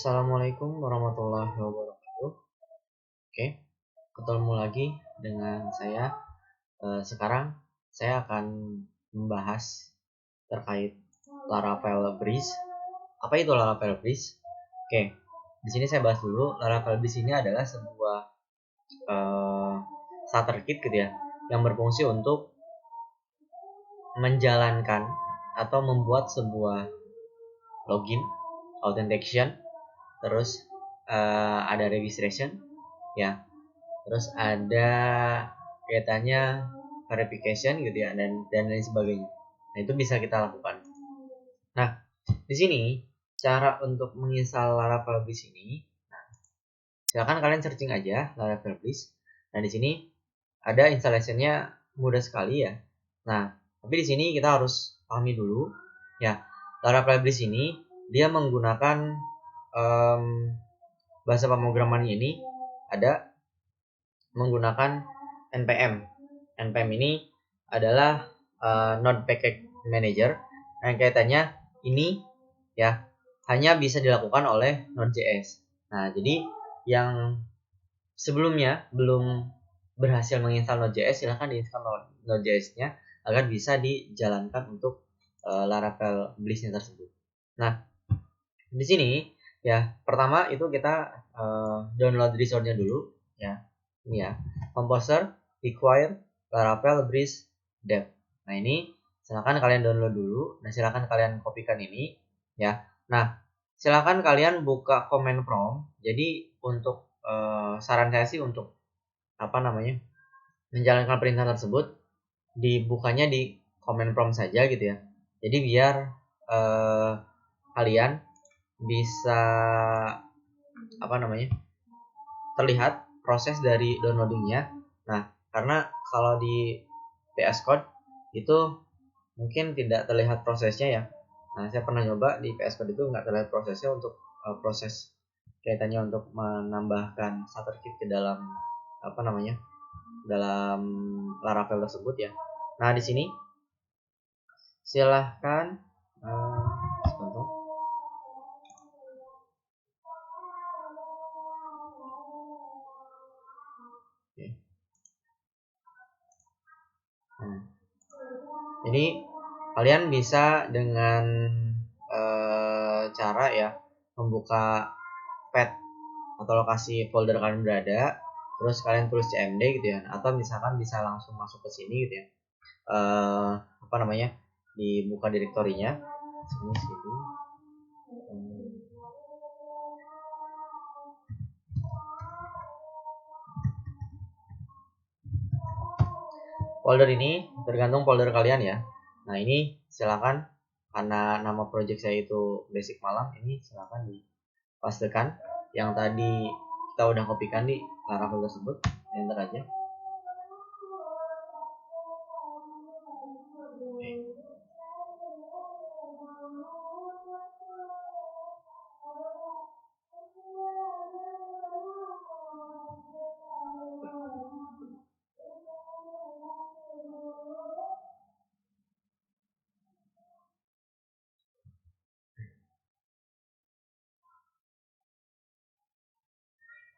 Assalamualaikum warahmatullahi wabarakatuh. Oke, ketemu lagi dengan saya. Sekarang saya akan membahas terkait Laravel Breeze. Apa itu Laravel Breeze? Oke, di sini saya bahas dulu. Laravel Breeze ini adalah sebuah starter kit gitu ya, yang berfungsi untuk menjalankan atau membuat sebuah login, authentication, terus ada registration ya, terus ada kaitannya verification gitu ya, dan lain sebagainya. Nah, itu bisa kita lakukan. Nah, di sini cara untuk menginstal Laravel Breeze ini, silakan kalian searching aja Laravel Breeze. Nah, di sini ada installation-nya mudah sekali ya. Nah, tapi di sini kita harus pahami dulu ya, Laravel Breeze ini dia menggunakan bahasa pemrograman ini ada menggunakan npm. npm ini adalah Node Package Manager yang kaitannya ini ya hanya bisa dilakukan oleh Node.js. Nah, jadi yang sebelumnya belum berhasil menginstal Node.js, silahkan diinstal Node.js-nya agar bisa dijalankan untuk Laravel Breeze tersebut. Nah, di sini ya pertama itu kita download resource-nya dulu ya. Ini ya, Composer require Laravel Breeze dev. Nah, ini silakan kalian download dulu. Nah, silakan kalian kopikan ini ya. Nah, silakan kalian buka command prompt. Jadi untuk saran saya sih untuk menjalankan perintah tersebut dibukanya di command prompt saja gitu ya. Jadi biar kalian bisa terlihat proses dari downloadingnya. Nah, karena kalau di VS Code itu mungkin tidak terlihat prosesnya ya. Nah, saya pernah nyoba di VS Code itu nggak terlihat prosesnya untuk proses kaitannya untuk menambahkan starter kit ke dalam dalam Laravel tersebut ya. Nah, di sini silahkan sebentar. Oke. Jadi kalian bisa dengan cara ya membuka path atau lokasi folder kalian berada, terus kalian tulis cmd gitu ya, atau misalkan bisa langsung masuk ke sini gitu ya, dibuka direktorinya sini situ. Folder ini tergantung folder kalian ya. Nah, ini silakan, karena nama project saya itu basic malam, ini silakan dipastekan yang tadi kita udah kopikan di Laravel tersebut, enter aja.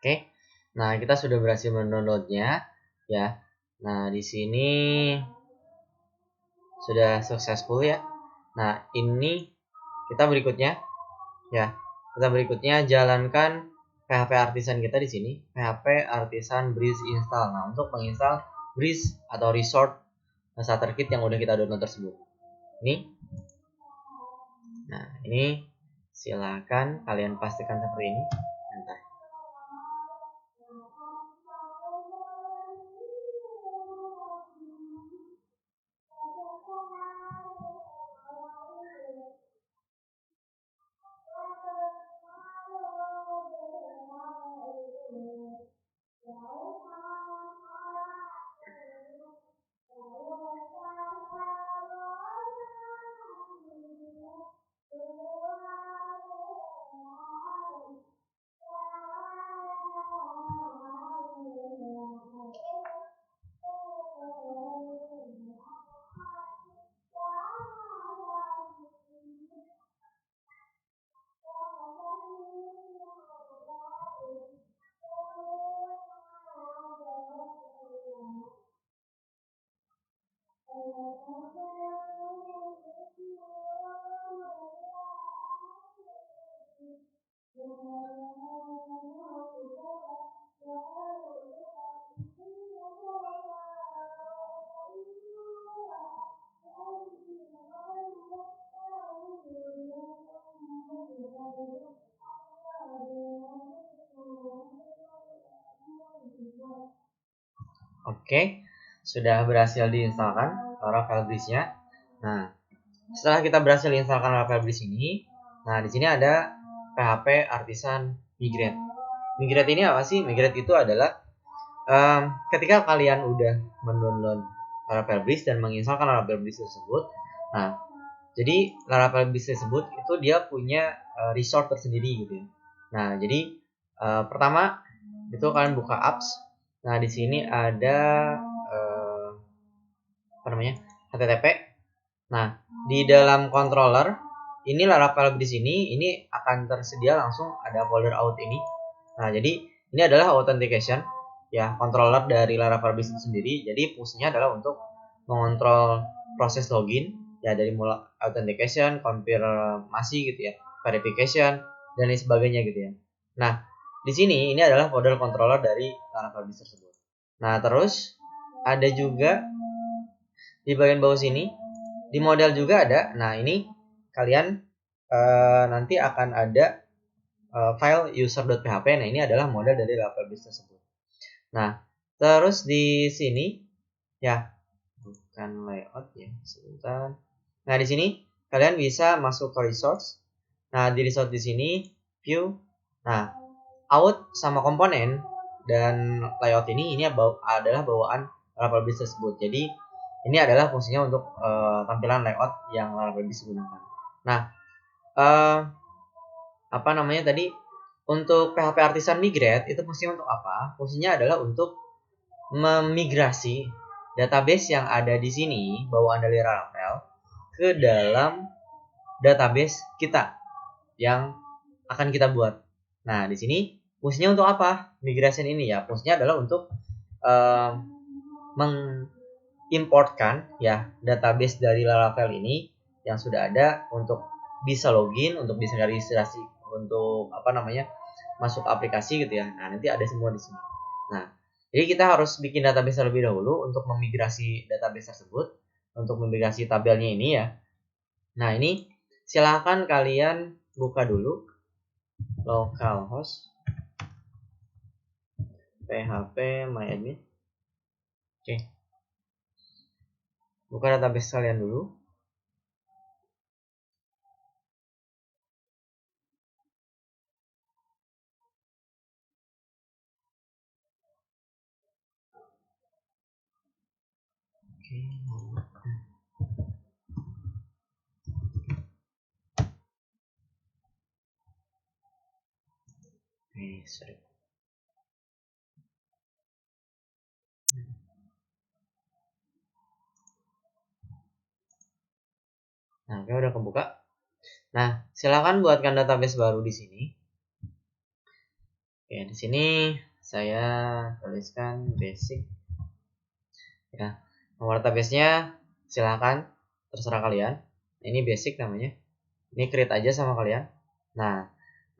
Oke. Nah, kita sudah berhasil mendownloadnya ya. Nah, di sini sudah successful ya. Nah, ini kita berikutnya ya. Kita berikutnya jalankan PHP Artisan kita di sini, PHP Artisan Breeze install. Nah, untuk menginstal Breeze atau Resort starter kit yang udah kita download tersebut. Ini. Nah, ini silakan kalian pastikan seperti ini. Enter. Oke, sudah berhasil diinstalkan Laravel Bridge-nya. Nah, setelah kita berhasil installkan Laravel Bridge ini, nah di sini ada PHP Artisan Migrate. Migrate ini apa sih? Migrate itu adalah ketika kalian udah mendownload Laravel Bridge dan menginstalkan Laravel Bridge tersebut, nah jadi Laravel Bridge tersebut itu dia punya resource tersendiri gitu ya. Nah, jadi pertama itu kalian buka apps. Nah, di sini ada apa namanya? HTTP. Nah, di dalam controller ini Laravel Bridge ini akan tersedia langsung ada folder out ini. Nah, jadi ini adalah authentication ya, controller dari Laravel Bridge itu sendiri. Jadi fungsinya adalah untuk mengontrol proses login ya, dari mulai authentication, konfirmasi gitu ya, verification dan lain sebagainya gitu ya. Nah, di sini ini adalah folder controller dari Laravel Bridge tersebut. Nah, terus ada juga di bagian bawah sini di model juga ada. Nah, ini kalian nanti akan ada file user.php. Nah, ini adalah model dari Laravel Bridge tersebut. Nah, terus di sini ya, bukan layout ya, sebentar. Nah, di sini kalian bisa masuk ke resource. Nah, di resource di sini view. Nah, out sama komponen dan layout ini adalah bawaan Laravel Bridge tersebut. Jadi ini adalah fungsinya untuk tampilan layout yang Laravel Bridge gunakan. Nah, apa namanya tadi, untuk PHP Artisan Migrate itu fungsinya untuk apa? Fungsinya adalah untuk memigrasi database yang ada di sini bawaan dari Laravel ke dalam database kita yang akan kita buat. Nah, di sini fungsinya untuk apa? Migration ini ya, fungsinya adalah untuk mengimportkan ya database dari Laravel ini yang sudah ada untuk bisa login, untuk bisa registrasi, untuk apa namanya, masuk aplikasi gitu ya. Nah, nanti ada semua di sini. Nah, jadi kita harus bikin database terlebih dahulu untuk memigrasi database tersebut, untuk memigrasi tabelnya ini ya. Nah, ini silahkan kalian buka dulu localhost php myadmin. Oke. Buka database kalian dulu. Sorry. Nah, oke, udah kebuka. Nah, silakan buatkan database baru di sini. Oke, di sini saya tuliskan basic. Ya, nomor database-nya silakan, terserah kalian. Ini basic namanya. Ini create aja sama kalian. Nah,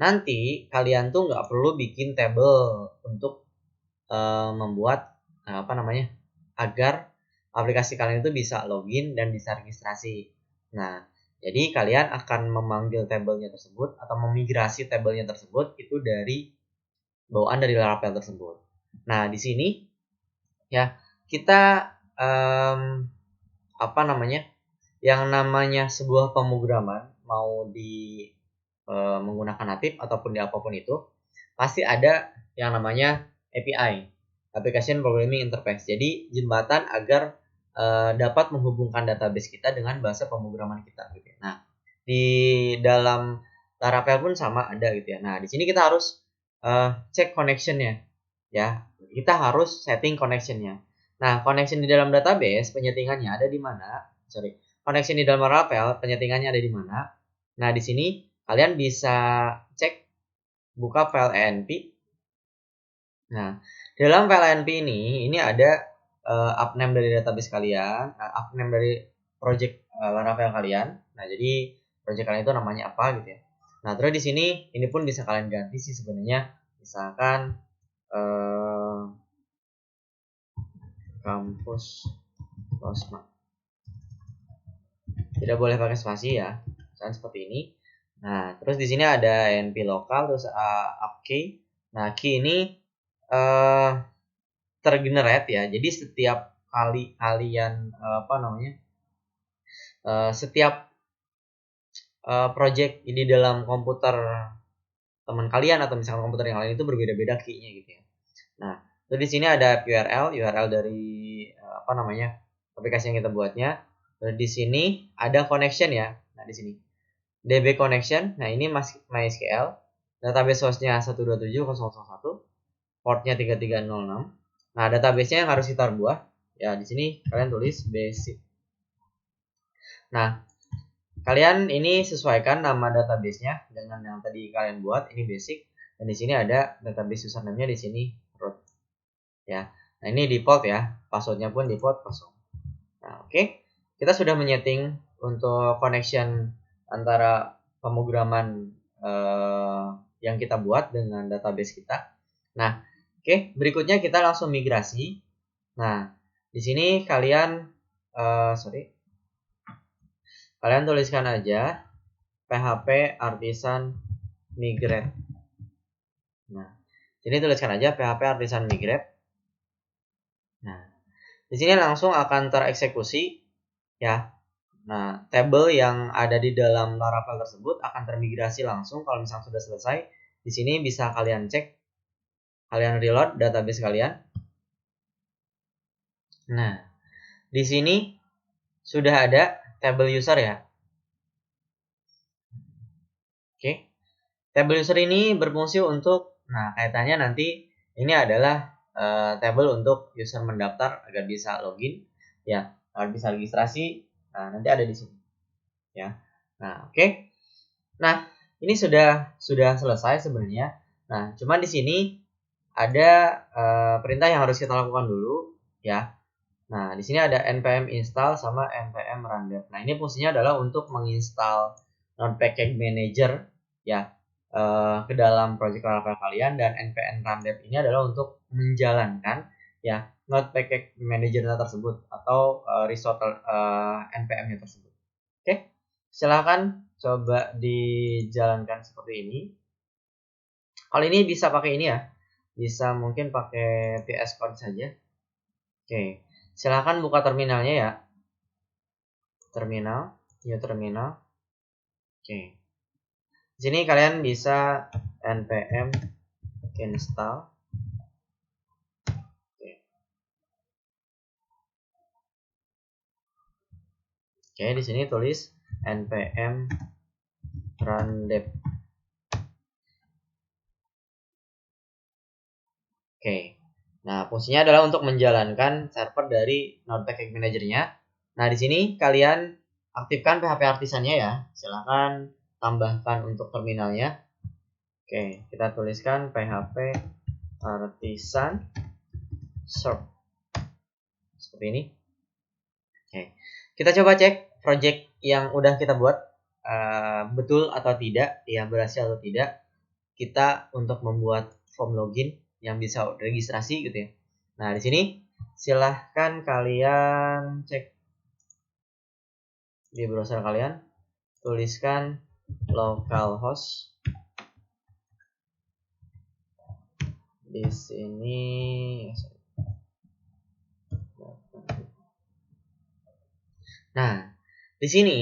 nanti kalian tuh nggak perlu bikin table untuk membuat apa namanya, agar aplikasi kalian itu bisa login dan bisa registrasi. Nah, jadi kalian akan memanggil tabelnya tersebut atau memigrasi tabelnya tersebut itu dari bawaan dari Laravel tersebut. Nah, di sini ya kita apa namanya, yang namanya sebuah pemrograman mau di menggunakan natif ataupun di apapun itu pasti ada yang namanya API, Application Programming Interface. Jadi jembatan agar dapat menghubungkan database kita dengan bahasa pemrograman kita gitu ya. Nah, di dalam Laravel pun sama ada gitu ya. Nah, di sini kita harus cek connection-nya ya. Kita harus setting connection-nya. Nah, connection di dalam database penyetingannya ada di mana? Connection di dalam Laravel penyetingannya ada di mana? Nah, di sini kalian bisa cek, buka file env. Nah, dalam file env ini ada upname dari database kalian, upname dari project Laravel kalian. Nah, jadi project kalian itu namanya apa gitu ya. Nah, terus di sini ini pun bisa kalian ganti sih sebenarnya. Misalkan kampus Cosma. Tidak boleh pakai spasi ya. Misalkan seperti ini. Nah, terus di sini ada np lokal terus upkey. Nah, key ini tergenerate ya. Jadi setiap kali kalian setiap project di dalam komputer teman kalian atau misalkan komputer yang lain itu berbeda-beda key-nya gitu ya. Nah, terus di sini ada URL dari aplikasi yang kita buatnya. Terus di sini ada connection ya. Nah, di sini DB connection. Nah, ini MySQL. Database hostnya 127.0.1, portnya 3306. Nah, database-nya yang harus kita buat ya di sini kalian tulis basic. Nah, kalian ini sesuaikan nama database-nya dengan yang tadi kalian buat, ini basic. Dan di sini ada database username-nya di sini root. Ya. Nah, ini default ya. Password-nya pun default kosong. Nah, oke. Kita sudah menyeting untuk connection antara pemrograman yang kita buat dengan database kita. Nah, oke, berikutnya kita langsung migrasi. Nah, di sini kalian kalian tuliskan aja PHP artisan migrate. Nah, sini tuliskan aja PHP artisan migrate. Nah, di sini langsung akan tereksekusi ya. Nah, table yang ada di dalam Laravel tersebut akan termigrasi langsung kalau misalnya sudah selesai. Di sini bisa kalian cek, kalian reload database kalian. Nah, di sini sudah ada table user ya. Oke. Table user ini berfungsi untuk, nah kaitannya nanti ini adalah table untuk user mendaftar agar bisa login ya, agar bisa registrasi. Nah, nanti ada di sini. Ya. Nah, oke. Nah, ini sudah selesai sebenarnya. Nah, cuma di sini ada perintah yang harus kita lakukan dulu ya. Nah, di sini ada npm install sama npm run. Nah, ini fungsinya adalah untuk menginstal Node Package Manager ya ke dalam project Laravel kalian, dan npm run ini adalah untuk menjalankan ya Node Package Manager tersebut atau resource npm-nya tersebut. Oke, silahkan coba dijalankan seperti ini. Kalau ini bisa pakai ini ya, bisa mungkin pakai VS Code saja. Oke. Silahkan buka terminalnya ya. Terminal, new terminal. Oke. Di sini kalian bisa npm install. Oke, di sini tulis npm run dev. Oke. Nah, fungsinya adalah untuk menjalankan server dari Node Package Manager-nya. Nah, di sini kalian aktifkan PHP artisannya ya. Silahkan tambahkan untuk terminalnya. Oke, kita tuliskan PHP artisan serve. Seperti ini. Oke. Kita coba cek project yang udah kita buat betul atau tidak, ya berhasil atau tidak. Kita untuk membuat form login yang bisa registrasi gitu ya. Nah, di sini silahkan kalian cek di browser kalian, tuliskan localhost. Di sini nah, di sini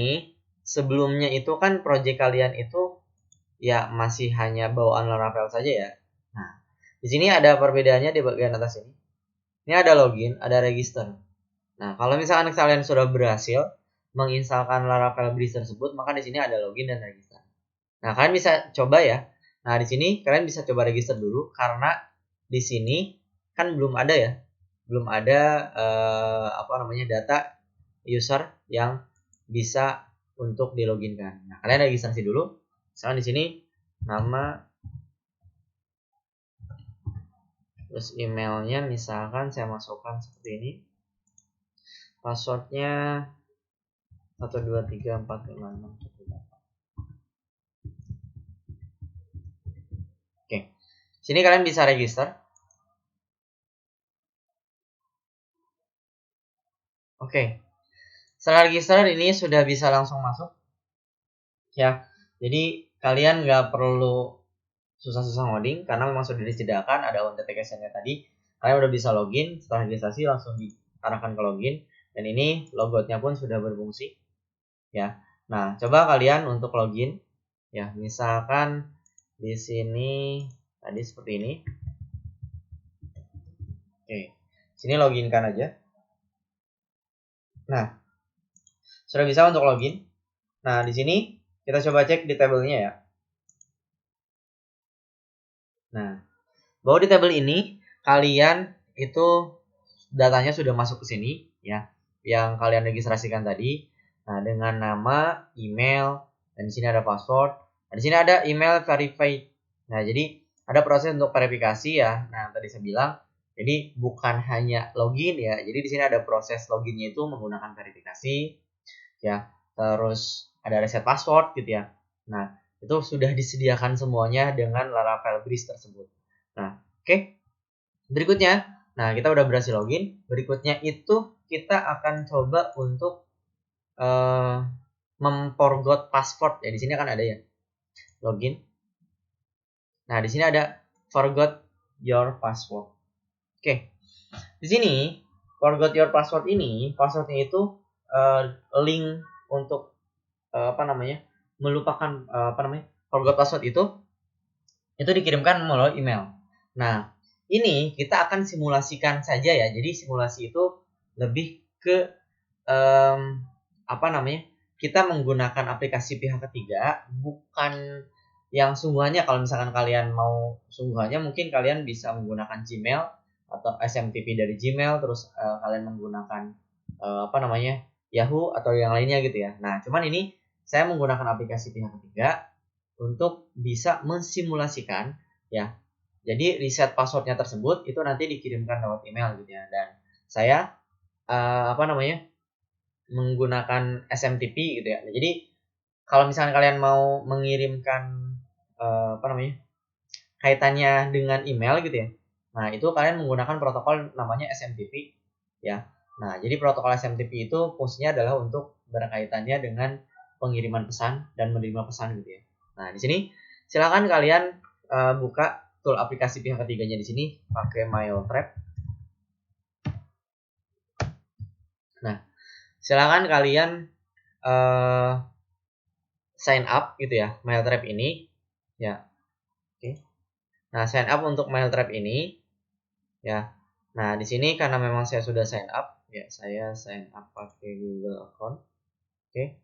sebelumnya itu kan project kalian itu ya masih hanya bawaan Laravel saja ya. Nah, di sini ada perbedaannya di bagian atas ini. Ini ada login, ada register. Nah, kalau misalkan kalian sudah berhasil menginstalkan Laravel Breeze tersebut, maka di sini ada login dan register. Nah, kalian bisa coba ya. Nah, di sini kalian bisa coba register dulu karena di sini kan belum ada ya. Belum ada data user yang bisa untuk diloginkan. Nah, kalian registrasi dulu. Misalkan di sini nama, terus emailnya misalkan saya masukkan seperti ini. Passwordnya 123456618. Oke, sini kalian bisa register. Oke, setelah register ini sudah bisa langsung masuk ya. Jadi kalian nggak perlu susah-susah ngoding karena memang sudah disediakan ada authentication-nya tadi. Kalian udah bisa login, setelah registrasi langsung diarahkan ke login, dan ini logoutnya pun sudah berfungsi ya. Nah, coba kalian untuk login ya, misalkan di sini tadi seperti ini. Oke, sini loginkan aja. Nah, sudah bisa untuk login. Nah, di sini kita coba cek di tabelnya ya. Nah, bahwa di tabel ini kalian itu datanya sudah masuk ke sini ya, yang kalian registrasikan tadi. Nah, dengan nama, email, dan di sini ada password. Nah, di sini ada email verified. Nah, jadi ada proses untuk verifikasi ya. Nah, tadi saya bilang, jadi bukan hanya login ya. Jadi di sini ada proses loginnya itu menggunakan verifikasi ya. Terus ada reset password gitu ya. Nah, itu sudah disediakan semuanya dengan Laravel Breeze tersebut. Nah, oke. Berikutnya, nah kita udah berhasil login. Berikutnya itu kita akan coba untuk memforgot password ya. Di sini akan ada ya login. Nah di sini ada forgot your password. Oke, di sini forgot your password ini passwordnya itu link untuk melupakan forgot password itu dikirimkan melalui email. Nah, ini kita akan simulasikan saja ya. Jadi simulasi itu lebih ke kita menggunakan aplikasi pihak ketiga, bukan yang sungguhannya. Kalau misalkan kalian mau sungguhannya, mungkin kalian bisa menggunakan Gmail atau SMTP dari Gmail, terus kalian menggunakan Yahoo atau yang lainnya gitu ya. Nah, cuman ini saya menggunakan aplikasi pihak ketiga untuk bisa mensimulasikan ya. Jadi reset passwordnya tersebut itu nanti dikirimkan lewat email gitu ya. Dan saya menggunakan SMTP gitu ya. Nah, jadi kalau misalnya kalian mau mengirimkan kaitannya dengan email gitu ya. Nah, itu kalian menggunakan protokol namanya SMTP ya. Nah, jadi protokol SMTP itu fungsinya adalah untuk berkaitannya dengan pengiriman pesan dan menerima pesan gitu ya. Nah, di sini silakan kalian buka tool aplikasi pihak ketiganya di sini pakai Mailtrap. Nah, silakan kalian sign up gitu ya, Mailtrap ini ya. Oke. Nah, sign up untuk Mailtrap ini ya. Nah, di sini karena memang saya sudah sign up ya, saya sign up pakai Google account. Oke.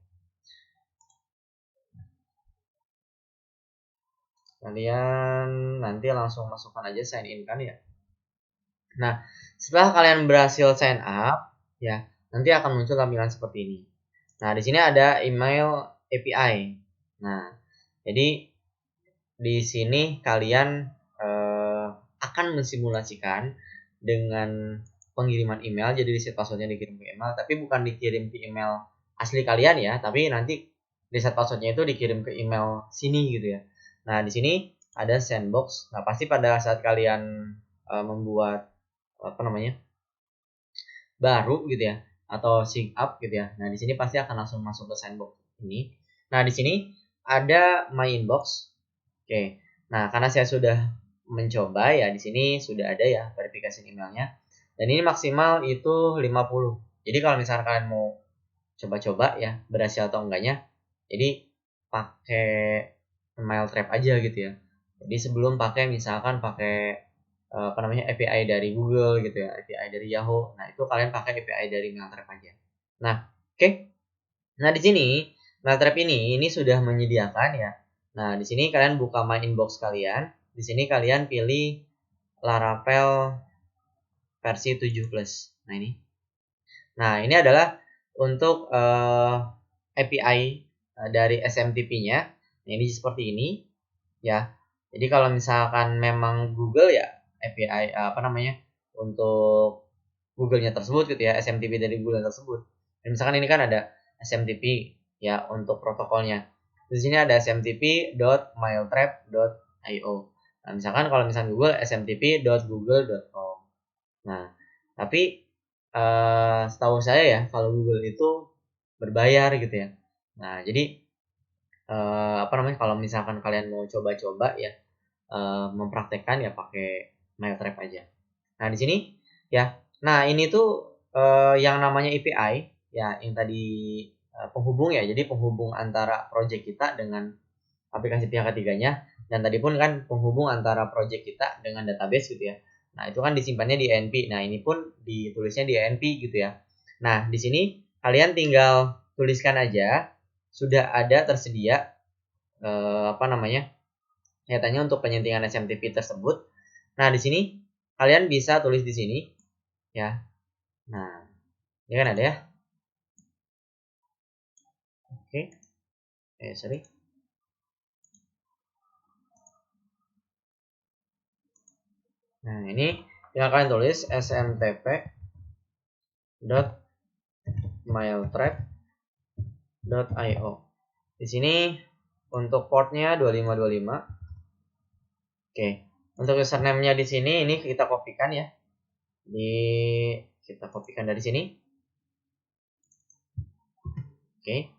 Kalian nanti langsung masukkan aja sign in kan ya. Nah, setelah kalian berhasil sign up ya, nanti akan muncul tampilan seperti ini. Nah, di sini ada email API. Nah, jadi di sini kalian akan mensimulasikan dengan pengiriman email. Jadi reset passwordnya dikirim ke email, tapi bukan dikirim ke email asli kalian ya, tapi nanti reset passwordnya itu dikirim ke email sini gitu ya. Nah, di sini ada sandbox. Nah, pasti pada saat kalian membuat baru gitu ya, atau sync up gitu ya. Nah, di sini pasti akan langsung masuk ke sandbox ini. Nah, di sini ada my inbox. Oke. Nah, karena saya sudah mencoba ya, di sini sudah ada ya verifikasi emailnya. Dan ini maksimal itu 50. Jadi kalau misalkan kalian mau coba-coba ya berhasil atau enggaknya, jadi pakai Mailtrap aja gitu ya. Jadi sebelum misalkan pakai API dari Google gitu ya, API dari Yahoo. Nah, itu kalian pakai API dari Mailtrap aja. Nah, oke. Nah, di sini Mailtrap ini sudah menyediakan ya. Nah, di sini kalian buka my inbox kalian. Di sini kalian pilih Laravel versi 7 plus. Nah, ini. Nah, ini adalah untuk API dari SMTP-nya. Nah, ini seperti ini ya. Jadi kalau misalkan memang Google ya API untuk Google-nya tersebut gitu ya, SMTP dari Google tersebut. Dan misalkan ini kan ada SMTP ya untuk protokolnya. Di sini ada smtp.mailtrap.io. Nah, misalkan kalau misalkan Google smtp.google.com. Nah, tapi setahu saya ya kalau Google itu berbayar gitu ya. Nah, jadi kalau misalkan kalian mau coba-coba ya mempraktekkan ya pakai Mailtrap aja. Nah, di sini ya. Nah, ini tuh yang namanya API ya, yang tadi penghubung ya. Jadi penghubung antara project kita dengan aplikasi pihak ketiganya, dan tadi pun kan penghubung antara project kita dengan database gitu ya. Nah, itu kan disimpannya di ENP. Nah, ini pun ditulisnya di ENP gitu ya. Nah, di sini kalian tinggal tuliskan aja sudah ada tersedia kaitannya untuk penyetingan SMTP tersebut. Nah, di sini kalian bisa tulis di sini ya. Nah, ini kan ada ya. Oke. Sorry. Nah, ini yang kalian tulis smtp.mailtrap.io. Di sini untuk portnya 2525. Oke. Untuk username-nya di sini ini kita kopikan ya. Kita kopikan dari sini. Oke.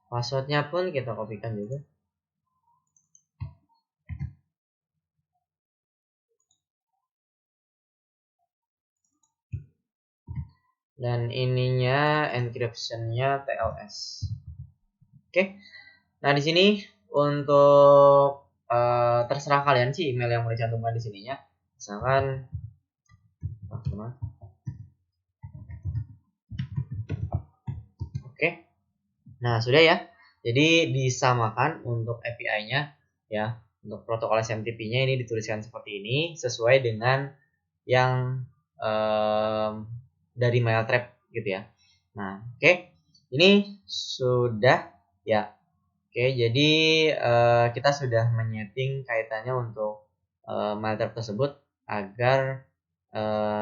Passwordnya pun kita kopikan juga. Dan ininya encryption-nya TLS. Oke. Nah, di sini untuk terserah kalian sih email yang mau dicantumkan di sininya. Misalkan Oke. Nah, sudah ya. Jadi disamakan untuk API-nya ya. Untuk protokol SMTP-nya ini dituliskan seperti ini sesuai dengan yang dari Mailtrap gitu ya. Nah, oke. Ini sudah ya. Oke, jadi kita sudah menyeting kaitannya untuk Mailtrap tersebut agar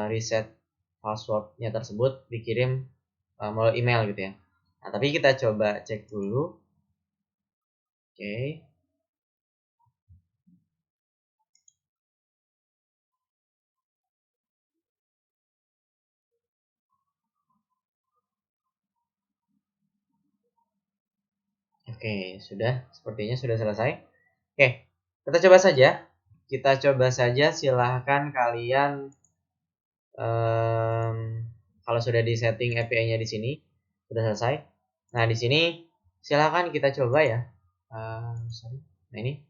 reset passwordnya tersebut dikirim melalui email gitu ya. Nah, tapi kita coba cek dulu. Oke. Oke, sudah. Sepertinya sudah selesai. Oke, kita coba saja. Silahkan kalian kalau sudah di setting API-nya di sini sudah selesai. Nah, di sini silahkan kita coba ya. Nah, ini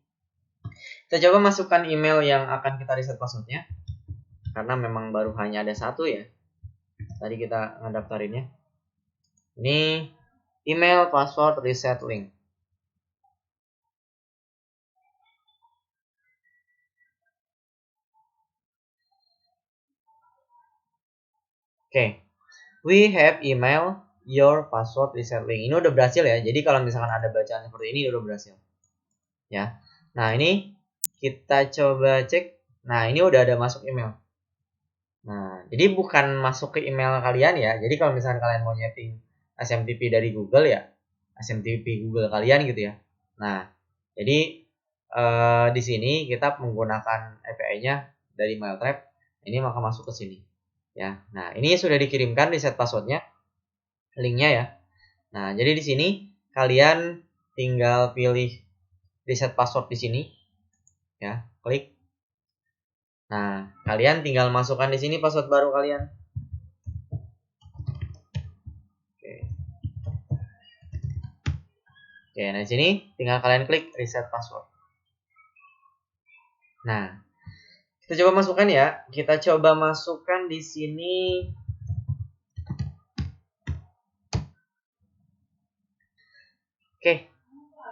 kita coba masukkan email yang akan kita reset passwordnya, karena memang baru hanya ada satu ya. Tadi kita ngedaftarinnya. Ini email password reset link. Oke. We have email your password reset link. Ini udah berhasil ya. Jadi kalau misalkan ada bacaan seperti ini udah berhasil. Ya. Nah, ini kita coba cek. Nah, ini udah ada masuk email. Nah, jadi bukan masuk ke email kalian ya. Jadi kalau misalkan kalian mau nyeting SMTP dari Google ya, SMTP Google kalian gitu ya. Nah, jadi di sini kita menggunakan API-nya dari Mailtrap. Ini maka masuk ke sini. Ya. Nah, ini sudah dikirimkan reset passwordnya, linknya ya. Nah, jadi di sini kalian tinggal pilih reset password di sini. Ya, klik. Nah, kalian tinggal masukkan di sini password baru kalian. Oke. Oke, nah di sini tinggal kalian klik reset password. Nah, kita coba masukkan ya. Kita coba masukkan di sini. Oke,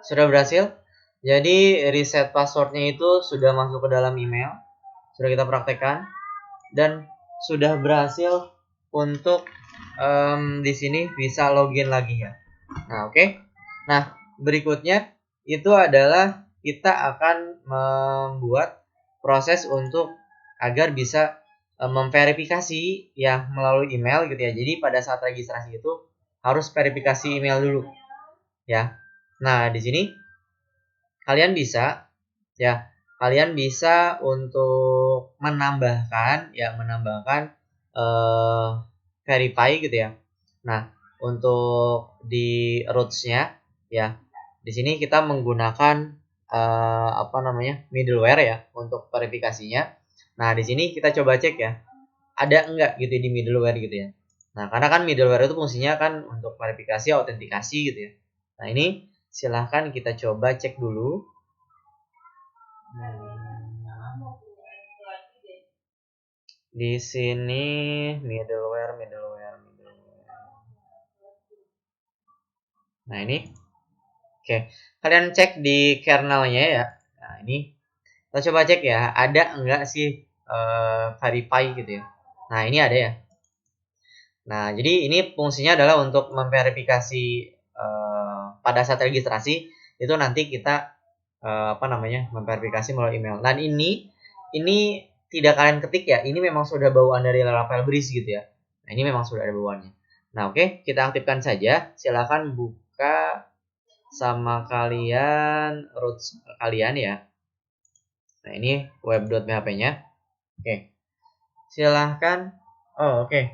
sudah berhasil. Jadi reset passwordnya itu sudah masuk ke dalam email. Sudah kita praktekkan dan sudah berhasil untuk di sini bisa login lagi ya. Nah, oke. Nah, berikutnya itu adalah kita akan membuat proses untuk agar bisa memverifikasi ya melalui email gitu ya. Jadi pada saat registrasi itu harus verifikasi email dulu ya. Nah, di sini kalian bisa untuk menambahkan verify gitu ya. Nah, untuk di roots-nya ya, di sini kita menggunakan middleware ya untuk verifikasinya. Nah, di sini kita coba cek ya, ada enggak gitu di middleware gitu ya. Nah, karena kan middleware itu fungsinya kan untuk verifikasi, autentikasi gitu ya. Nah, ini silahkan kita coba cek dulu. Di sini middleware. Nah, ini. Oke, kalian cek di kernelnya ya. Nah, ini kita coba cek ya, ada enggak sih verify gitu ya. Nah, ini ada ya. Nah, jadi ini fungsinya adalah untuk memverifikasi pada saat registrasi itu nanti kita memverifikasi melalui email. Dan ini tidak kalian ketik ya, ini memang sudah bawaan dari Laravel Breeze gitu ya. Nah, ini memang sudah ada bawaannya. Nah, oke, kita aktifkan saja. Silakan buka sama kalian roots kalian ya. Nah, ini web.php-nya. Oke. Silahkan. Oh, oke.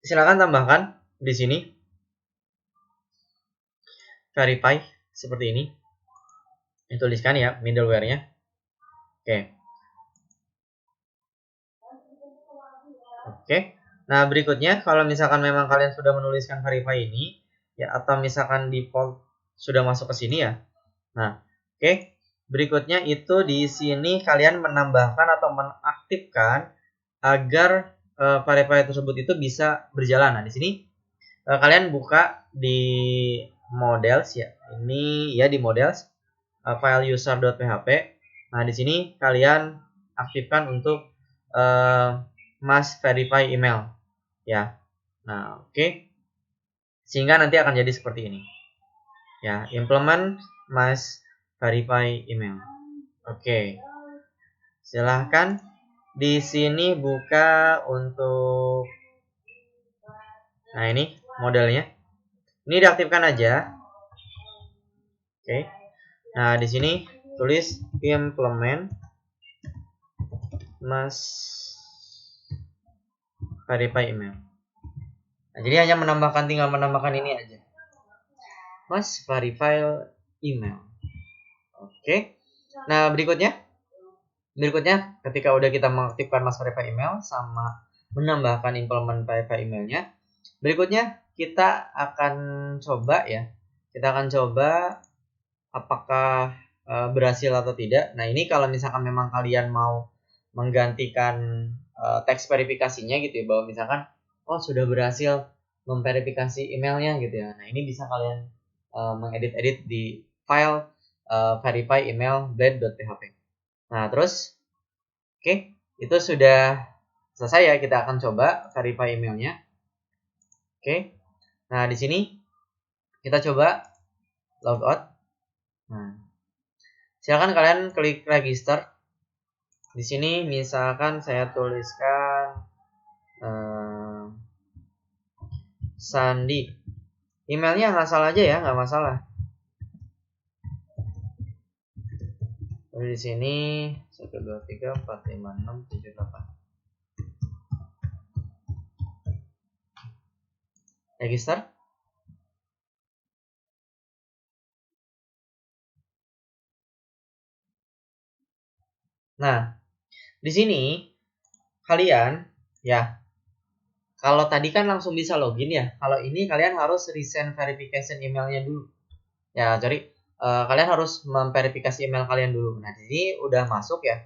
Silahkan tambahkan di sini verify seperti ini. Dituliskan ya middleware-nya. Oke. Oke. Nah, berikutnya kalau misalkan memang kalian sudah menuliskan verify ini ya, atau misalkan default sudah masuk ke sini ya. Nah, oke. Berikutnya itu di sini kalian menambahkan atau mengaktifkan agar verify tersebut itu bisa berjalan. Nah, di sini kalian buka di models ya. Ini ya di models file user.php. Nah, di sini kalian aktifkan untuk must verify email ya. Nah, oke. Sehingga nanti akan jadi seperti ini. Ya, implement must verify email. Oke. Silahkan di sini buka untuk ini modelnya. Ini diaktifkan aja. Oke. Nah, di sini tulis implement must verify email. Nah, jadi hanya tinggal menambahkan ini aja. Must verify email. Oke. Nah, berikutnya ketika udah kita mengaktifkan must verify email sama menambahkan implement verify emailnya, berikutnya kita akan coba ya. Kita akan coba apakah berhasil atau tidak. Nah, ini kalau misalkan memang kalian mau menggantikan teks verifikasinya gitu ya, bahwa misalkan sudah berhasil memverifikasi emailnya gitu ya. Nah, ini bisa kalian mengedit-edit di file verify email blade.php. Nah, terus oke, itu sudah selesai ya. Kita akan coba verify emailnya. Oke. Nah, di sini kita coba logout. Nah, silakan kalian klik register. Di sini misalkan saya tuliskan Sandi. Emailnya asal aja ya, nggak masalah. Lalu di sini 123456778. Register. Nah, di sini kalian ya, kalau tadi kan langsung bisa login ya. Kalau ini kalian harus resend verification emailnya dulu. Ya, jadi kalian harus memverifikasi email kalian dulu. Nah, ini udah masuk ya.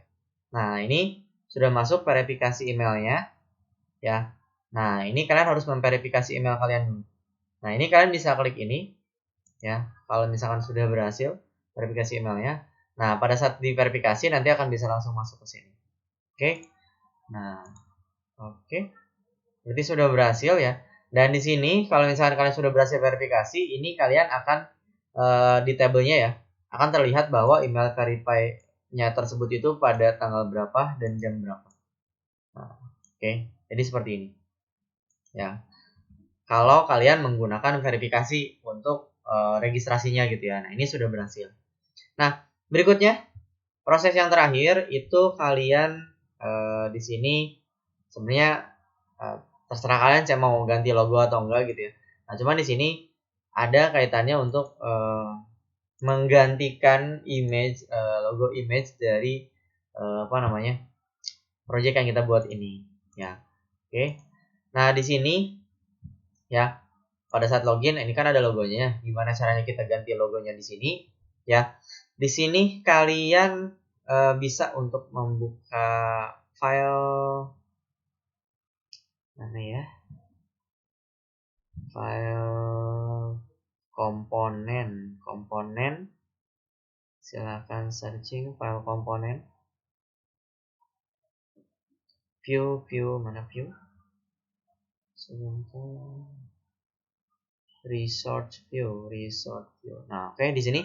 Nah, ini sudah masuk verifikasi emailnya ya. Nah, ini kalian harus memverifikasi email kalian dulu. Nah, ini kalian bisa klik ini ya. Kalau misalkan sudah berhasil verifikasi emailnya. Nah, pada saat diverifikasi nanti akan bisa langsung masuk ke sini. Oke. Nah, oke. Berarti sudah berhasil ya. Dan di sini kalau misalkan kalian sudah berhasil verifikasi, ini kalian akan di tabelnya ya. akan terlihat bahwa email verify-nya tersebut itu pada tanggal berapa dan jam berapa. Nah, oke. Jadi seperti ini. Ya. Kalau kalian menggunakan verifikasi untuk registrasinya gitu ya. Nah, ini sudah berhasil. Nah, berikutnya proses yang terakhir itu kalian di sini sebenarnya terserah kalian saya mau ganti logo atau enggak gitu ya. Nah, cuman di sini ada kaitannya untuk menggantikan image logo image dari project yang kita buat ini ya. Oke. Nah, di sini ya pada saat login ini kan ada logonya. Gimana caranya kita ganti logonya di sini? Ya. Di sini kalian bisa untuk membuka file mana ya? File komponen. Silakan searching file komponen. View mana view? Sebentar. Resort view. Nah, oke di sini.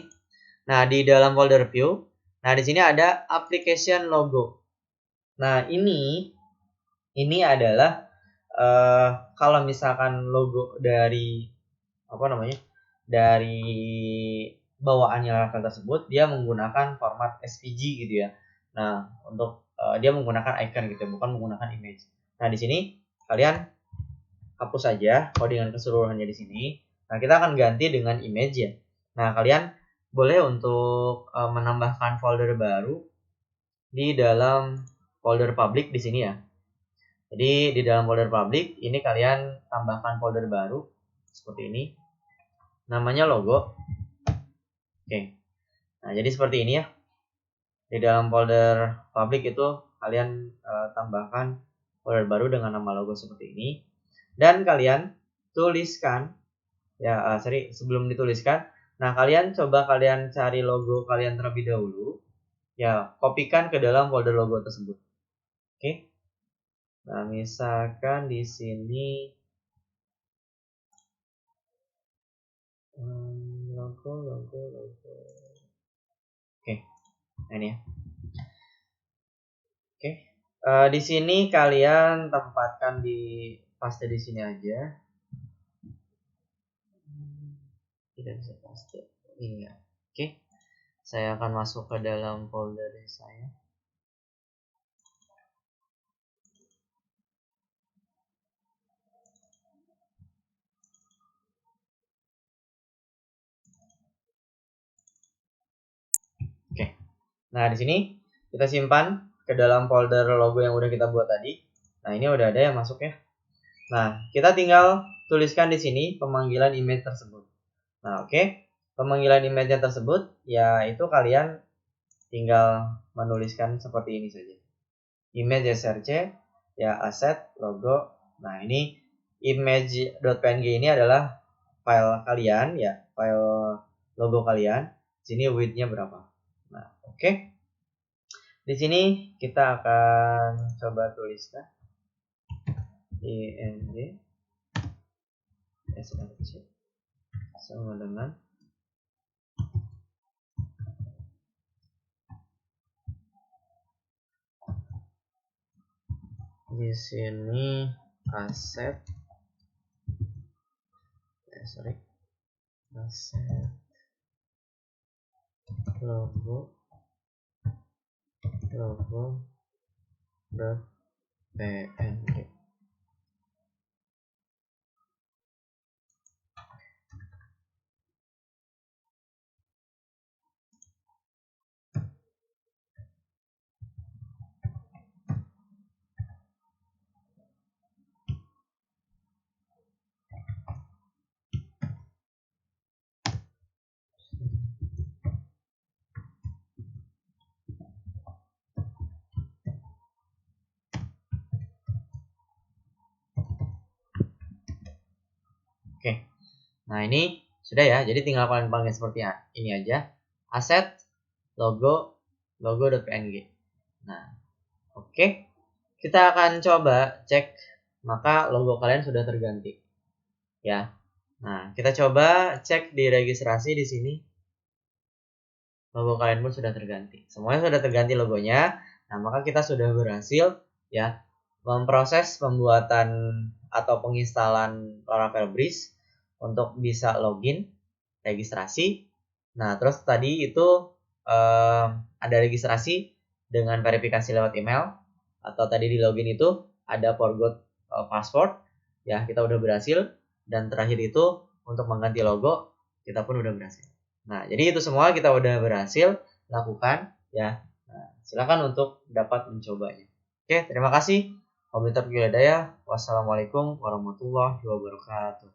Nah, di dalam folder view, nah di sini ada application logo. Nah, ini adalah kalau misalkan logo dari dari bawaannya Laravel tersebut, dia menggunakan format SVG gitu ya. Nah, untuk dia menggunakan icon gitu, bukan menggunakan image. Nah, di sini kalian hapus saja codingan keseluruhannya di sini. Nah, kita akan ganti dengan image ya. Nah, kalian boleh untuk menambahkan folder baru di dalam folder public di sini ya. Jadi di dalam folder public ini kalian tambahkan folder baru seperti ini. Namanya logo. Oke. Nah, jadi seperti ini ya. Di dalam folder public itu kalian tambahkan folder baru dengan nama logo seperti ini. Dan kalian tuliskan ya, sebelum dituliskan, nah kalian coba kalian cari logo kalian terlebih dahulu. Ya, kopikan ke dalam folder logo tersebut. Oke. Nah, misalkan di sini logo. Oke. Nah, ini ya. Oke. Di sini kalian tempatkan di paste di sini aja. Tidak bisa paste. Ini ya. Oke. Saya akan masuk ke dalam folder saya. Oke. Nah, di sini kita simpan ke dalam folder logo yang udah kita buat tadi. Nah, ini udah ada yang masuk ya. Nah, kita tinggal tuliskan di sini pemanggilan image tersebut. Nah, oke. Pemanggilan image tersebut yaitu kalian tinggal menuliskan seperti ini saja. Image src ya, asset logo. Nah, ini image.png ini adalah file kalian ya, file logo kalian. Sini width-nya berapa. Nah, oke. Di sini kita akan coba tuliskan img src sama dengan di sini aset aset logo .png. Oke. Nah, ini sudah ya. Jadi tinggal kalian panggil seperti ini aja. Aset logo.png. Nah, oke. Kita akan coba cek maka logo kalian sudah terganti. Ya. Nah, kita coba cek di registrasi di sini. logo kalian pun sudah terganti. Semuanya sudah terganti logonya. Nah, maka kita sudah berhasil ya memproses pembuatan atau penginstalan Laravel Breeze untuk bisa login, registrasi. Nah, terus tadi itu ada registrasi dengan verifikasi lewat email, atau tadi di login itu ada forgot password. Ya, kita udah berhasil. Dan terakhir itu untuk mengganti logo, kita pun udah berhasil. Nah, jadi itu semua kita udah berhasil lakukan ya. Nah, silakan untuk dapat mencobanya. Oke, terima kasih. Wabillahi taufiq wal hidayah. Wassalamualaikum warahmatullahi wabarakatuh.